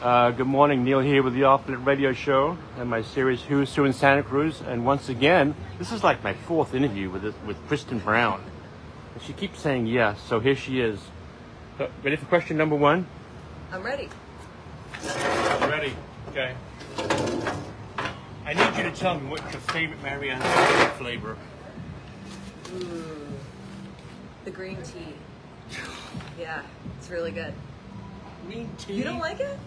Good morning, Neil here with the Alternate Radio Show and my series Who's Who in Santa Cruz. And once again, this is like my fourth interview with Kristen Brown. And she keeps saying yes, so here she is. Ready for question number one? I'm ready. I'm ready. Okay. I need you to tell me what's your favorite Mariana flavor. The green tea. Yeah, it's really good. Green tea? You don't like it?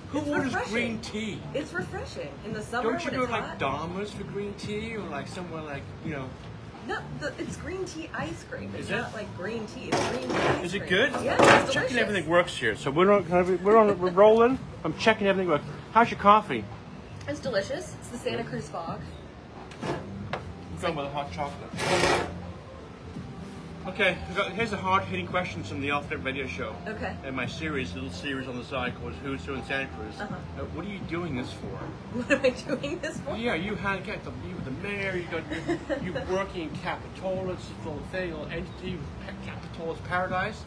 Who orders green tea? It's refreshing. In the summer, don't you when go it's like hot. Dahmer's for green tea, or like somewhere like, you know? No, it's green tea ice cream. It's Is it? not like green tea. It's green tea ice Is it cream. good? Yeah, I'm it's checking delicious. everything works here. So we're rolling. I'm checking everything works. How's your coffee? It's delicious. It's the Santa Cruz fog. I'm going with a hot chocolate. Okay, here's a hard-hitting question from the Alternate Radio Show. Okay. And my little series on the side called Who's Who in Santa Cruz. What are you doing this for? What am I doing this for? Yeah, you were the mayor. You're working in Capitola. It's a little entity, Capitola's paradise.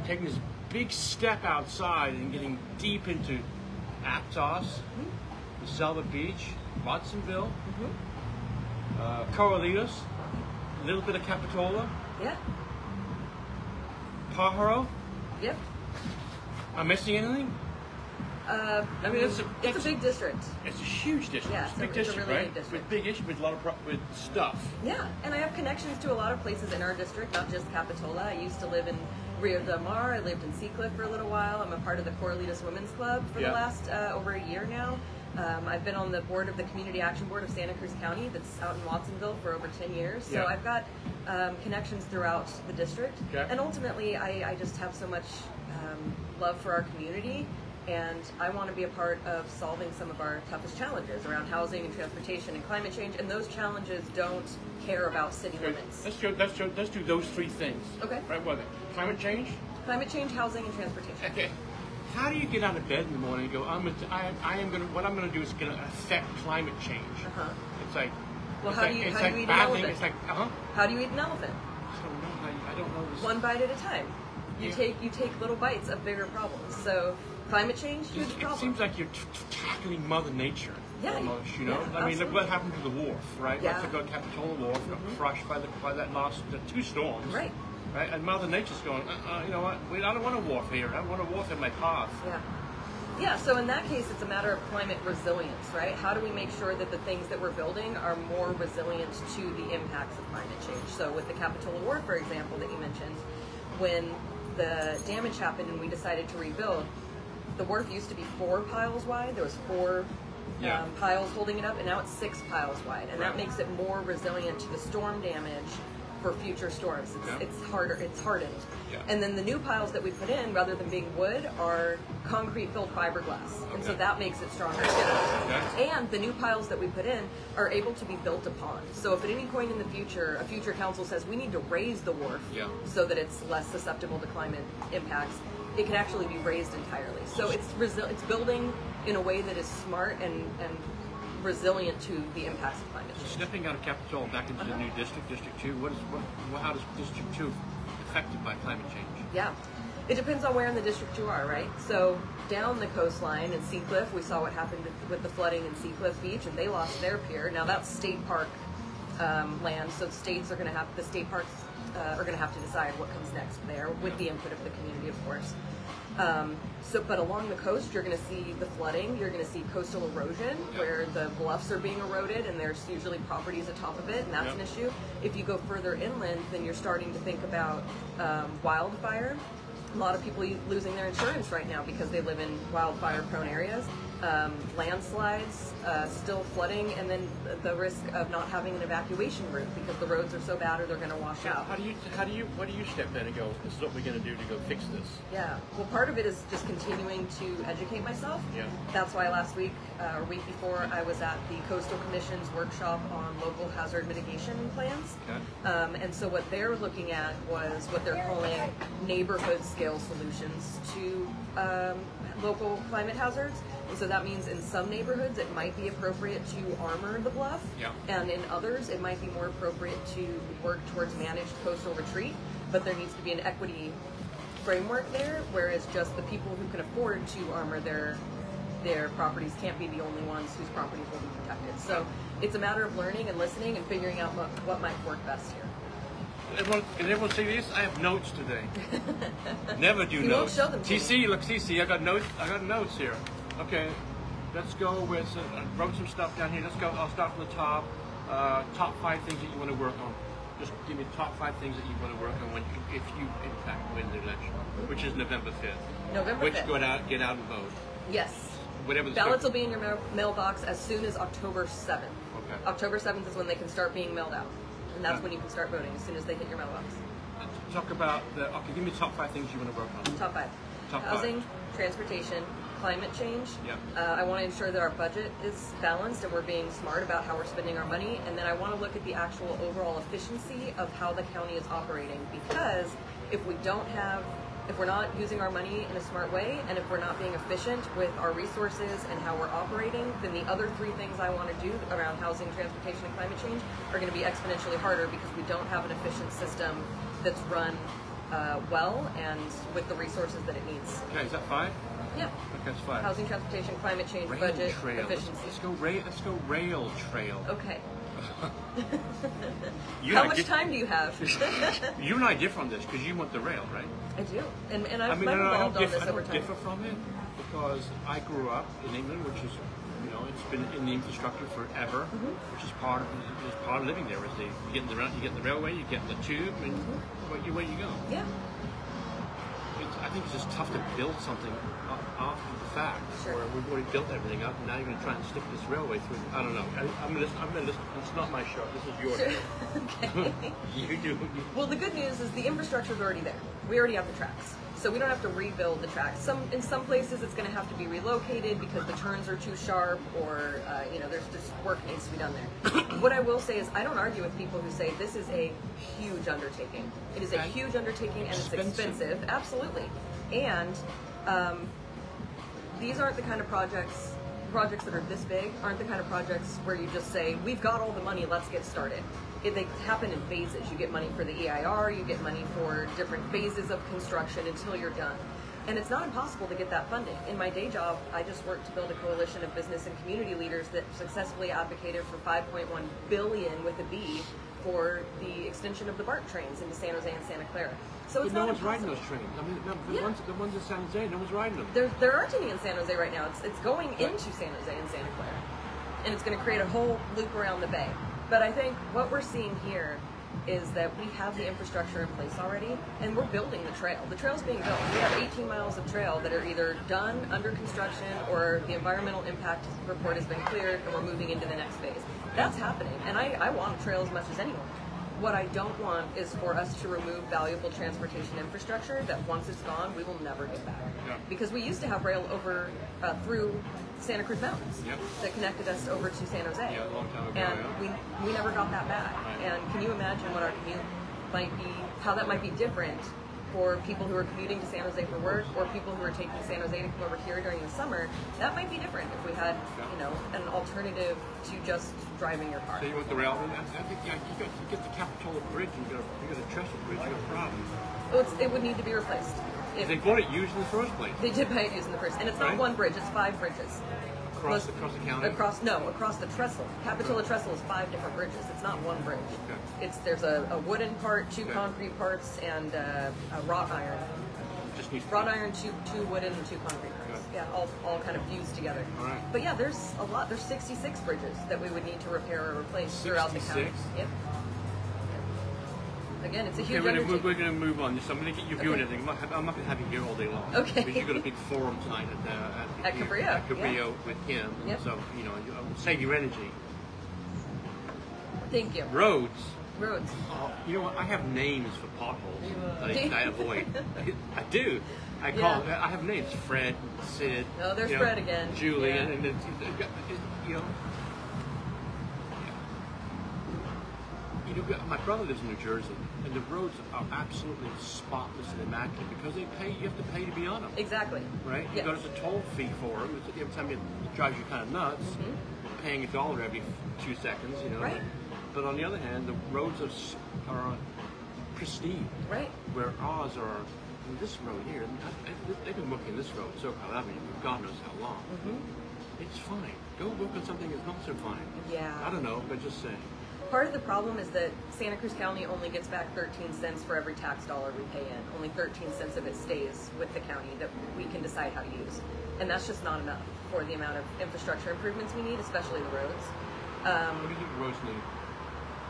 Taking this big step outside and getting deep into Aptos, Selva Beach, Watsonville, Corralitos, a little bit of Capitola. Yeah. Pajaro? Yep. Am I missing anything? I mean, it's a big district. It's a huge district. Yeah, it's a big it's district, a really right? big district. With big issues, with a lot of with stuff. Yeah, and I have connections to a lot of places in our district, not just Capitola. I used to live in Rio Del Mar. I lived in Seacliff for a little while. I'm a part of the Corralitos Women's Club for the last over a year now. I've been on the board of the Community Action Board of Santa Cruz County that's out in Watsonville for over 10 years. So I've got connections throughout the district. And ultimately, I just have so much love for our community. And I want to be a part of solving some of our toughest challenges around housing and transportation and climate change. And those challenges don't care about city limits. Let's do those three things. Okay. Right, what are they? Climate change? Climate change, housing, and transportation. Okay. How do you get out of bed in the morning and go, what I'm going to do is going to affect climate change? It's like, well, how do you eat an elephant? It's like, How do you eat an elephant? I don't know this. One bite at a time. You take little bites of bigger problems. So climate change, huge problem. It seems like you're tackling Mother Nature. Yeah. Almost, you know. Yeah, I mean, look what happened to the wharf, right? Yeah. Like the Capitola Wharf got crushed by that last two storms. Right. Right, and Mother Nature's going, you know what? I don't want a wharf here. I want a wharf in my path. Yeah. Yeah, so in that case, it's a matter of climate resilience, right? How do we make sure that the things that we're building are more resilient to the impacts of climate change? So with the Capitola Wharf, for example, that you mentioned, when the damage happened and we decided to rebuild, the wharf used to be 4 piles wide. There was 4 piles holding it up, and now it's 6 piles wide. And that makes it more resilient to the storm damage for future storms. It's harder, it's hardened. And then the new piles that we put in, rather than being wood, are concrete-filled fiberglass. And so that makes it stronger too. And the new piles that we put in are able to be built upon. So if at any point in the future, a future council says we need to raise the wharf so that it's less susceptible to climate impacts, it can actually be raised entirely. So it's building in a way that is smart and resilient to the impacts of climate change. Stepping out of Capitola back into the new district, District 2, how does District 2 affected by climate change? Yeah, it depends on where in the district you are, right? So down the coastline in Seacliff, we saw what happened with the flooding in Seacliff Beach, and they lost their pier. Now that's state park land, so the state parks are going to have to decide what comes next there with the input of the community, of course. But along the coast, you're going to see the flooding. You're going to see coastal erosion, where the bluffs are being eroded, and there's usually properties atop of it, and that's an issue. If you go further inland, then you're starting to think about wildfire. A lot of people losing their insurance right now because they live in wildfire-prone areas. Landslides, still flooding, and then the risk of not having an evacuation route because the roads are so bad or they're going to wash out. What do you step in and go, this is what we're going to do to go fix this? Yeah, well, part of it is just continuing to educate myself. Yeah. That's why last week, or week before, I was at the Coastal Commission's workshop on local hazard mitigation plans. Okay. And so what they're looking at was what they're calling neighborhood scale solutions to local climate hazards. And so that means in some neighborhoods it might be appropriate to armor the bluff, and in others it might be more appropriate to work towards managed coastal retreat, but there needs to be an equity framework there, whereas just the people who can afford to armor their properties can't be the only ones whose properties will be protected. So it's a matter of learning and listening and figuring out what might work best here. Can everyone see this? I have notes today. Never do you notes. Won't show them to TC, me. look, TC, I got notes. I got notes here. Okay, let's go with. I wrote some stuff down here. Let's go. I'll start from the top. Top 5 things that you want to work on. Just give me top 5 things that you want to work on if you in fact win the election, which is November 5th. November 5th. Which get out and vote. Yes. Whatever the ballots will be in your mailbox as soon as October 7th. Okay. October 7th is when they can start being mailed out. And that's when you can start voting, as soon as they hit your mailbox. Talk about okay, give me the top 5 things you want to work on. Top 5. Housing, transportation, climate change. Yep. I want to ensure that our budget is balanced and we're being smart about how we're spending our money. And then I want to look at the actual overall efficiency of how the county is operating. Because if we're not using our money in a smart way, and if we're not being efficient with our resources and how we're operating, then the other 3 things I want to do around housing, transportation, and climate change are going to be exponentially harder because we don't have an efficient system that's run well and with the resources that it needs. Okay, is that 5? Yeah. Okay, that's 5. Housing, transportation, climate change, rail budget, trail. efficiency. Let's go rail trail. Okay. You How much time do you have? You and I differ on this because you want the rail, right? I do, and I've I evolved on this I over don't time. differ from it because I grew up in England, which is, it's been in the infrastructure forever, which is part of living there. Is you get in the railway, you get in the tube, and where you go. Yeah. I think it's just tough to build something after the fact, Sure. where we've already built everything up, and now you're going to try and stick this railway through. I don't know. I'm going to listen. It's not my show. This is your Sure. show. Okay. You do. Well, the good news is the infrastructure is already there. We already have the tracks, so we don't have to rebuild the tracks. In some places, it's going to have to be relocated because the turns are too sharp, or there's just work needs to be done there. What I will say is, I don't argue with people who say this is a huge undertaking. It is a huge undertaking, and it's expensive. Absolutely, and these aren't the kind of projects that are this big aren't the kind of projects where you just say, we've got all the money, let's get started. They happen in phases. You get money for the EIR, you get money for different phases of construction until you're done. And it's not impossible to get that funding. In my day job, I just worked to build a coalition of business and community leaders that successfully advocated for $5.1 billion with a B for the extension of the BART trains into San Jose and Santa Clara. So it's no not one's riding impossible. those trains. I mean, the ones in San Jose, no one's riding them. There aren't any in San Jose right now. It's going into San Jose and Santa Clara. And it's going to create a whole loop around the bay. But I think what we're seeing here is that we have the infrastructure in place already, and we're building the trail. The trail's being built. We have 18 miles of trail that are either done, under construction, or the environmental impact report has been cleared, and we're moving into the next phase. That's happening, and I want a trail as much as anyone. What I don't want is for us to remove valuable transportation infrastructure that once it's gone, we will never get back. Yeah. Because we used to have rail over through Santa Cruz Mountains that connected us over to San Jose. Yeah, a long time ago. And we never got that back. Right. And can you imagine what our commute might be, how that might be different for people who are commuting to San Jose for work, or people who are taking San Jose to come over here during the summer? That might be different if we had, an alternative to just driving your car. So you want the rail? I think you get the Capitola Bridge, you got a Trestle Bridge, you got a problem. Well, it would need to be replaced. They bought it used in the first place. They did buy it used in the first, and it's not one bridge; it's 5 bridges. Across the county? Across the trestle. Capitola Trestle is 5 different bridges. It's not one bridge. Okay. There's a wooden part, 2 concrete parts, and a wrought iron. Just needs wrought iron, 2 wooden, and 2 concrete parts. Okay. Yeah, all kind of fused together. All right. But yeah, there's a lot. There's 66 bridges that we would need to repair or replace throughout the county. 66? Yep. Again, it's a Okay, huge undertaking. we're going to move on. So I'm going to get you viewing everything. I'm not going to have you here all day long. Okay. Because you've got a big forum tonight At Cabrillo, At Cabrillo with Kim. Yep. So, I'll save your energy. Thank you. Roads. Roads. You know what? I have names for potholes that I avoid. I do. I have names. Fred, Sid. Oh, there's Fred again. Julie, Yeah. and my brother lives in New Jersey, and the roads are absolutely spotless and immaculate because you have to pay to be on them. Exactly. Right? Yes. There's a toll fee for them. Every time it drives you kind of nuts, paying $1 every 2 seconds, Right. But on the other hand, the roads are pristine. Right. Where ours are this road here, they've been working this road, SoCal Avenue, for God knows how long. It's fine. Go work on something that's not so fine. Yeah. I don't know, but just saying. Part of the problem is that Santa Cruz County only gets back 13 cents for every tax dollar we pay in. Only 13 cents of it stays with the county that we can decide how to use. And that's just not enough for the amount of infrastructure improvements we need, especially the roads. What do you think the roads need?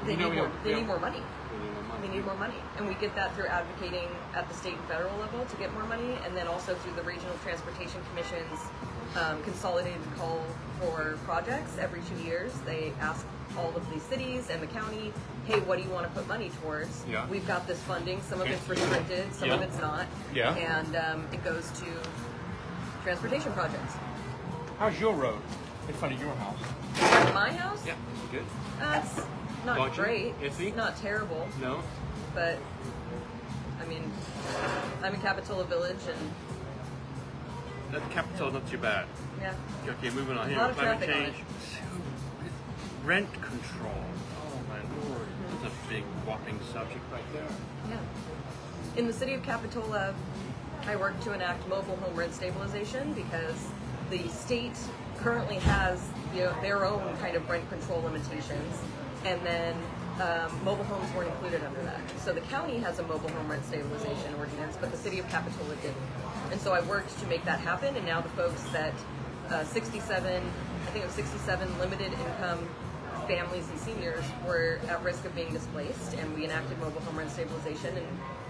They need more money. They need more money. And we get that through advocating at the state and federal level to get more money, and then also through the regional transportation commissions consolidated call for projects every 2 years. They ask all of these cities and the county, hey, what do you want to put money towards? Yeah. We've got this funding. Some of it's restricted, some of it's not. Yeah. And it goes to transportation projects. How's your road in front of your house? My house? Yeah, good. It's not great. Iffy? It's not terrible. No? But, I mean, I'm in Capitola Village, and That Capitol, not too bad. yeah. Okay, moving on A here. lot of Climate traffic on change. Rent control. Oh my lord. That's a big whopping subject right there. Yeah. In the city of Capitola, I work to enact mobile home rent stabilization because the state currently has their own kind of rent control limitations, and then mobile homes weren't included under that. So the county has a mobile home rent stabilization ordinance, but the city of Capitola didn't. And so I worked to make that happen, and now the folks that 67 limited income families and seniors were at risk of being displaced, and we enacted mobile home rent stabilization, and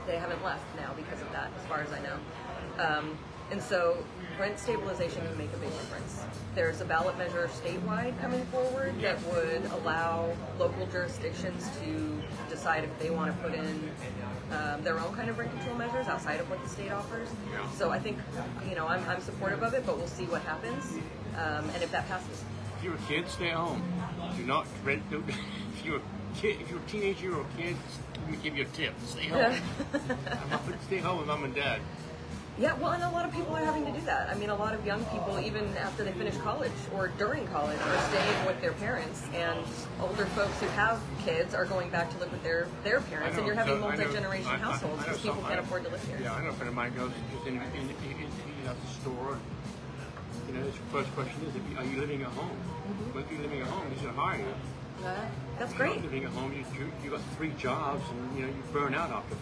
they haven't left now because of that, as far as I know. And so rent stabilization can make a big difference. There's a ballot measure statewide coming forward that would allow local jurisdictions to decide if they want to put in their own kind of rent control measures outside of what the state offers. So I think, I'm supportive of it, but we'll see what happens, and if that passes. If you're a kid, stay at home. Do not rent. If you're a teenager or a kid, let me give you a tip. Stay home. Stay home with mom and dad. Yeah, well, and a lot of people are having to do that. I mean, a lot of young people, even after they finish college or during college, are staying with their parents, and older folks who have kids are going back to live with their parents, and you're having multi-generation households because people can't afford to live here. Yeah, I know a friend of mine goes in the store. His first question is, are you living at home? Well, if you're living at home, he's going to hire you. That's If great. you're not living at home, you got 3 jobs, and you burn out after.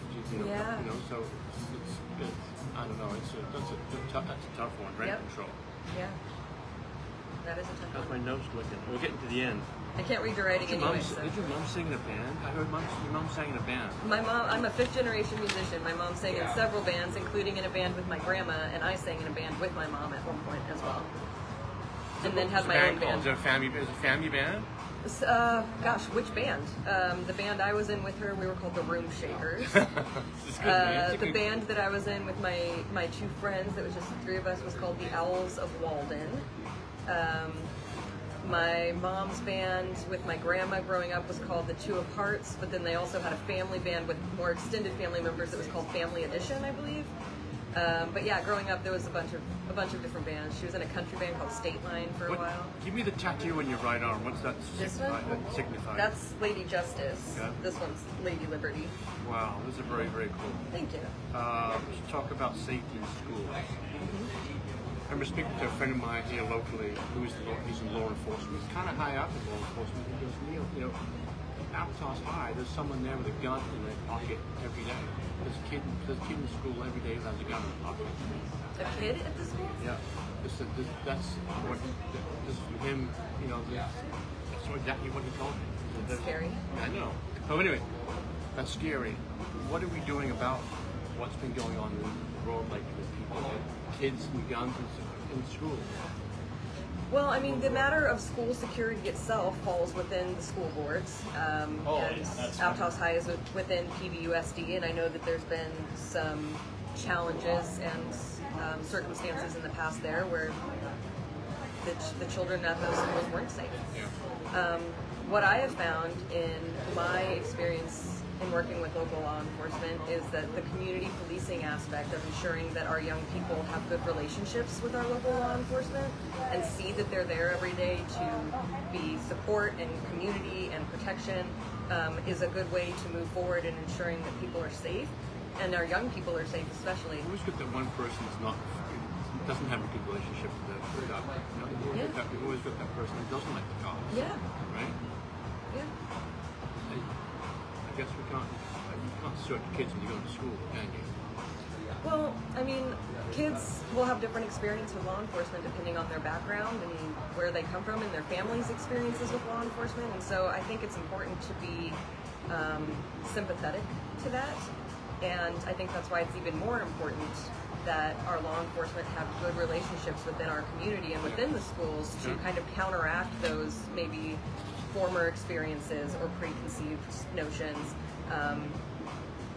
So it's I don't know. That's a tough one. Rent control. Yeah, that is a tough How's one. my notes looking? We're getting to the end. I can't read your writing anyway. Did your mom sing in a band? I heard your mom sang in a band. My mom, I'm a 5th generation musician. My mom sang in several bands, including in a band with my grandma, and I sang in a band with my mom at one point as well. And then had my own band. Is it a family band? Gosh, which band? The band I was in with her, we were called the Room Shakers. The band that I was in with my 2 friends, that was just the 3 of us, was called the Owls of Walden. My mom's band with my grandma growing up was called the 2 of Hearts, but then they also had a family band with more extended family members that was called Family Edition, I believe. But yeah, growing up there was a bunch of different bands. She was in a country band called State Line for a while. Give me the tattoo on your right arm. What's that signify? That's Lady Justice. Okay. This one's Lady Liberty. Wow, this is very, very cool. Thank you. Let's talk about safety in schools. I remember speaking to a friend of mine here locally he's in law enforcement. He's kind of high up in law enforcement. He goes, Neil, Aptos High, there's someone there with a gun in their pocket every day. There's a kid in school every day who has a gun in their pocket. A kid at the school? Yeah. This is him, that's exactly what he told me. That's scary. I know. So anyway, that's scary. What are we doing about what's been going on in the world lately with people, kids and guns in school? Well, I mean, the matter of school security itself falls within the school boards. And Aptos High is within PVUSD, and I know that there's been some challenges and circumstances in the past there where the children at those schools weren't safe. Yeah. What I have found in my experience in working with local law enforcement is that the community policing aspect of ensuring that our young people have good relationships with our local law enforcement and see that they're there every day to be support and community and protection is a good way to move forward in ensuring that people are safe. and our young people are safe, especially. You always get that one person doesn't have a good relationship with the cop. You always got that person who doesn't like the cops. Yeah. Right? Yeah. I guess you can't sort kids when you go to school, can you? Well, I mean, kids will have different experience with law enforcement depending on their background and where they come from and their family's experiences with law enforcement. And so I think it's important to be sympathetic to that. And I think that's why it's even more important that our law enforcement have good relationships within our community and within the schools to kind of counteract those maybe former experiences or preconceived notions,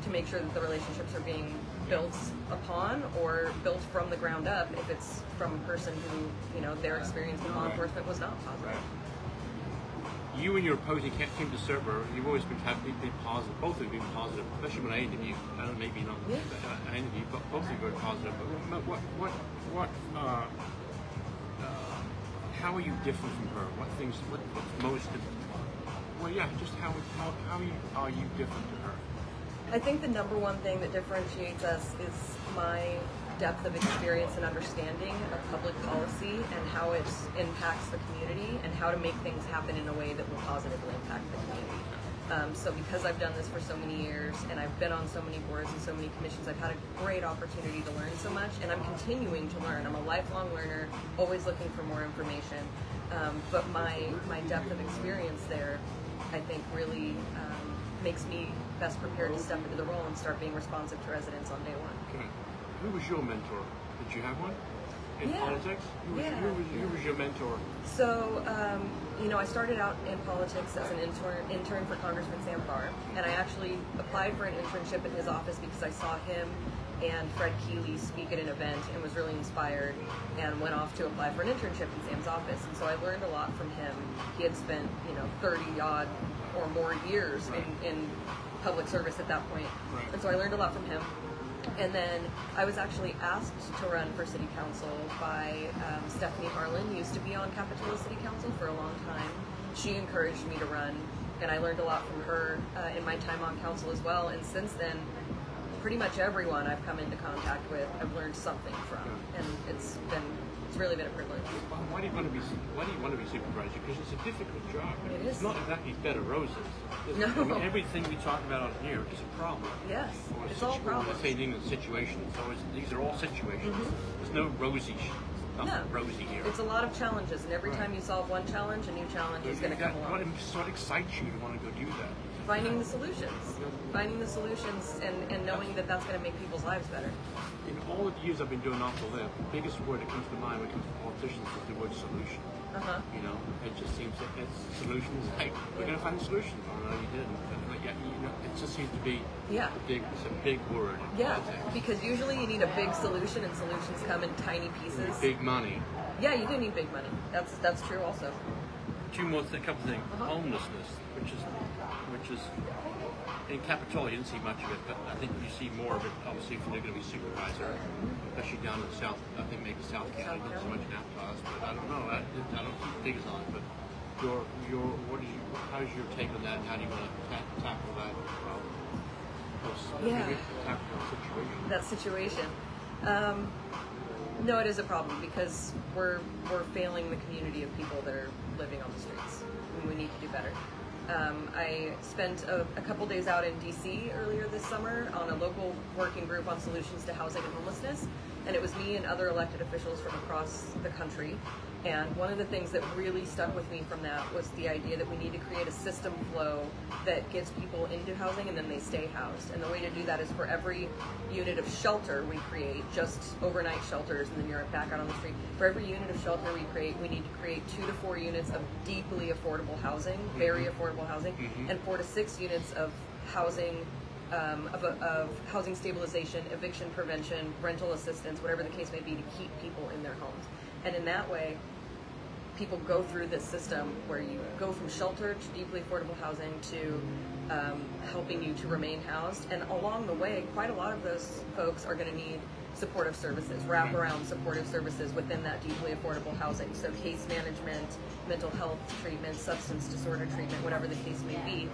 to make sure that the relationships are being built upon or built from the ground up if it's from a person who, their experience with law enforcement was not positive. Right. You and your opposing team to server, you've always been positive. Both of you have been positive, especially when I interview. I don't know, maybe not. Yeah. I interview, but both of you are very positive. But how are you different from her? What's most? Well, yeah, just how are you different to her? I think the number one thing that differentiates us is my depth of experience and understanding of public policy and how it impacts the community and how to make things happen in a way that will positively impact the community. So because I've done this for so many years and I've been on so many boards and so many commissions, I've had a great opportunity to learn so much, and I'm continuing to learn. I'm a lifelong learner, always looking for more information. But my depth of experience there, I think, really makes me best prepared to step into the role and start being responsive to residents on day one. Okay. Who was your mentor? Did you have one in politics? Who was your mentor? So, I started out in politics as an intern for Congressman Sam Carr, and I actually applied for an internship in his office because I saw him and Fred Keeley speak at an event and was really inspired and went off to apply for an internship in Sam's office. And so I learned a lot from him. He had spent, 30-odd or more years in public service at that point. Right. And so I learned a lot from him. And then I was actually asked to run for city council by Stephanie Harlan, who used to be on Capitola City Council for a long time. She encouraged me to run, and I learned a lot from her in my time on council as well. And since then, pretty much everyone I've come into contact with, I've learned something from, and it's really been a privilege. Why do you want to be supervisor? Because it's a difficult job. It is. It's not exactly bed of roses. No. I mean, everything we talk about on here is a problem. Yes, it's all problems. Let's say in a situation, these are all situations. There's no rosy. Nothing rosy here. It's a lot of challenges, and every time you solve one challenge, a new challenge is going to come along. What excites you to want to go do that? Finding the solutions and knowing that that's going to make people's lives better. In all of the years I've been doing Off the Lip, the biggest word that comes to mind when it comes to politicians is the word solution. It just seems that solutions. Hey, we're going to find a solution. Oh no, you didn't. It just seems to be it's a big word. Yeah, because usually you need a big solution, and solutions come in tiny pieces. Big money. Yeah, you do need big money. That's true also. A couple things. Homelessness, which is in Capitola, you didn't see much of it, but I think you see more of it, obviously, if you're going to be supervisor, especially down in the South. I think maybe South County, not so much in Aptos, but I don't know. I don't keep figures on it, but how's your take on that, and how do you want to tackle that problem? Tackle that situation. No, it is a problem because we're failing the community of people that are living on the streets, and we need to do better. I spent a couple days out in D.C. earlier this summer on a local working group on solutions to housing and homelessness, and it was me and other elected officials from across the country. And one of the things that really stuck with me from that was the idea that we need to create a system flow that gets people into housing and then they stay housed. And the way to do that is for every unit of shelter we create, just overnight shelters and then you're back out on the street. For every unit of shelter we create, we need to create 2 to 4 units of deeply affordable housing, very affordable housing, and 4 to 6 units of housing, of housing stabilization, eviction prevention, rental assistance, whatever the case may be, to keep people in their homes. And in that way, people go through this system where you go from shelter to deeply affordable housing to helping you to remain housed. And along the way, quite a lot of those folks are going to need supportive services, wraparound supportive services within that deeply affordable housing. So case management, mental health treatment, substance disorder treatment, whatever the case may be.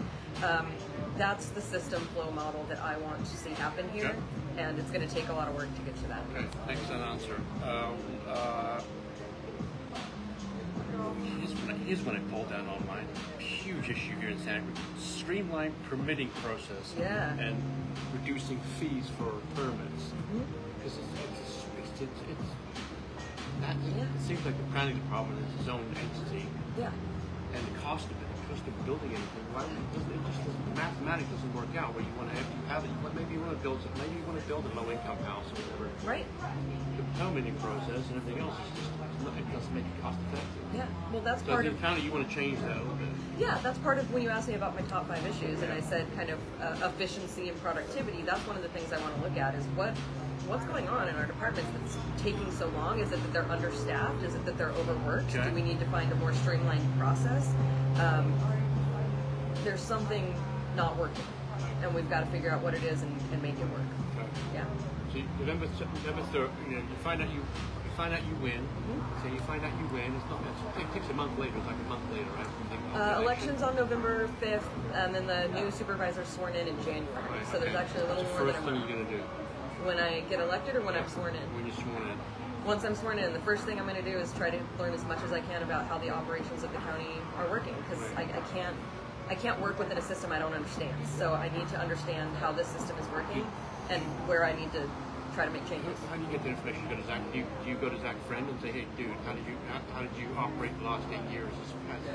That's the system flow model that I want to see happen here, and it's going to take a lot of work to get to that. Okay, thanks for that answer. Here's what I pulled down on my huge issue here in Santa Cruz: streamlined permitting process and reducing fees for permits. Because it seems like the planning department is its own entity. Yeah. And the cost of building anything, the mathematics doesn't work out where you want to have it. Maybe you want to build a low-income house or whatever. Right. The permitting process and everything else is just it doesn't make it cost effective. Yeah. Well, that's so part of. Kind of you want to change that a little bit. Yeah, that's part of when you asked me about my top 5 issues, and I said kind of efficiency and productivity. That's one of the things I want to look at is what's going on in our departments that's taking so long? Is it that they're understaffed? Is it that they're overworked? Okay. Do we need to find a more streamlined process? There's something not working, and we've got to figure out what it is and make it work. Okay. Yeah. So November 3rd, you find out you win. So you find out you win. It takes a month later. It's like a month later, right? Elections on November 5th, and then the new supervisor sworn in January. Right, so there's actually a little more than a month. First thing you're gonna do when I get elected, or when I'm sworn in? When you're sworn in. Once I'm sworn in, the first thing I'm going to do is try to learn as much as I can about how the operations of the county are working, because I can't work within a system I don't understand. So I need to understand how this system is working and where I need to try to make changes. How do you get the information? Do you go to Zach Friend and say, hey, dude, how did you operate the last 8 years as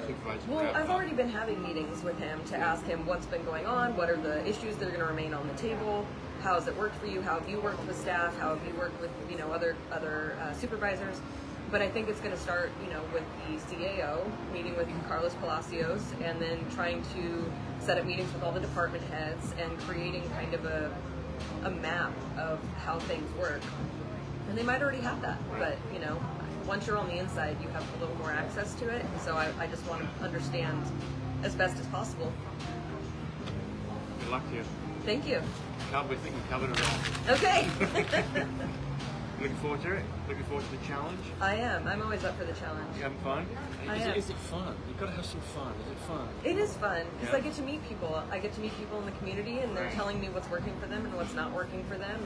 supervisor? Well, I've already been having meetings with him to ask him what's been going on, what are the issues that are going to remain on the table, how has it worked for you, how have you worked with staff, how have you worked with other supervisors. But I think it's going to start with the CAO meeting with Carlos Palacios, and then trying to set up meetings with all the department heads and creating kind of a map of how things work. And they might already have that, but once you're on the inside, you have a little more access to it. So I just want to understand as best as possible. Good luck to you. Thank you. I think we covered it all. Okay. Looking forward to it? Looking forward to the challenge? I am. I'm always up for the challenge. You having fun? Is it fun? You've got to have some fun. Is it fun? It is fun, because I get to meet people. I get to meet people in the community, and they're telling me what's working for them and what's not working for them.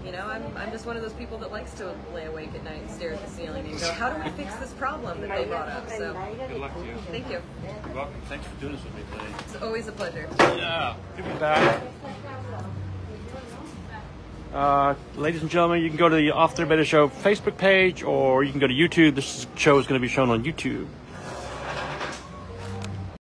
And I'm just one of those people that likes to lay awake at night and stare at the ceiling and go, how do we fix this problem that they brought up? So good luck to you. Thank you. You're welcome. Thanks for doing this with me today. It's always a pleasure. Yeah. Give me back. Ladies and gentlemen, you can go to the Off the Better Show Facebook page, or you can go to YouTube. This show is going to be shown on YouTube.